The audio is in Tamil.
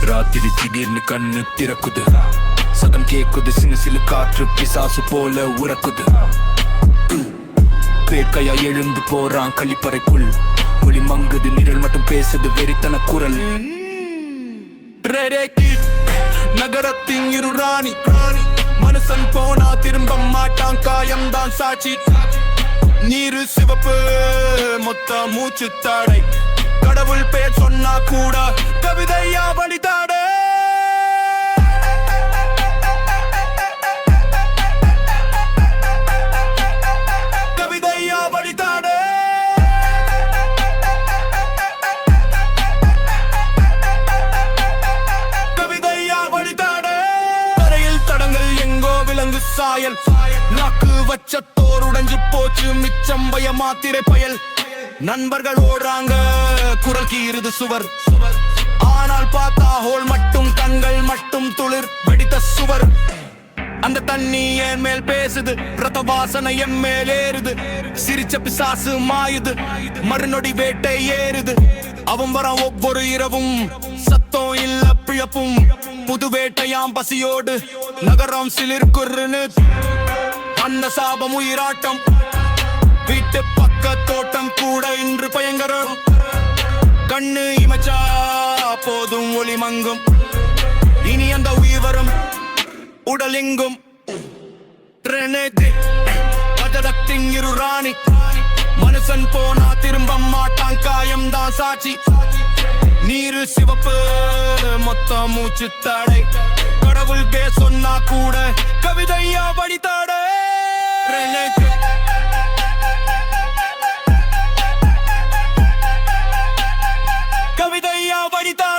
ராத்திரி திடீர்னு கண்ணு திறக்குது, சதம் கேக்குது, சின்ன சில காற்று பிசாசு போல உறக்குது. பேர்க்கையா எழுந்து போறான் கழிப்பறைக்குள், ஒளி மங்குது, நிழல் மட்டும் பேசுது வெறித்தன குரல். நகரத்தின் இரு ராணி, மனுஷன் போனா திரும்ப மாட்டான், காயம்தான் சாட்சி. நீரு சிவப்பு மொத்த மூச்சு தாடை, கடவுள் பேர் சொன்னா கூட கவிதையா வழிதாடே. கவிதையா வழிதாடே. கவிதையா வழிதாடே. கரையில் தடங்கள் எங்கோ விலங்கு சாயல், நாக்கு வச்ச தோர் உடைஞ்சு போச்சு, மிச்சம் பய மாத்திரை பயல். நண்பர்கள் ஓடுறாங்க, குரல் கீறுது சுவர், ஆனால் பார்த்தா ஹோல் மட்டும், கண்கள் மட்டும் துளிர் வெடித்த சுவர். அந்த தண்ணி என் மேல் பேசுது, ரத்த வாசனை என் மேல் ஏறுது, சிரிச்ச பிசாசு மாயுது, மறுநொடி வேட்டை ஏறுது. அவன் வர ஒவ்வொரு இரவும், சத்தம் இல்ல பிழப்பும், புது வேட்டையாம் பசியோடு, நகரம் சிலிர்க்குன்னு. அன்ன சாபம் உயிராட்டம், வீட்டு பக்க தோட்டம் கூட இன்று பயங்கரம். கண்ணு இமச்சா போதும் ஒளி மங்கும், இனி அந்த உயிர் வரும் உடலெங்கும். பதடத்தின் இரு ராணி, மனுஷன் போனா திரும்ப மாட்டான், காயம்தான் சாட்சி. நீரு சிவப்பு மொத்த மூச்சு தடை, கடவுள் கே சொன்னா கூட கவிதையா வழிதாடே. கவிதையா வழிதாடே.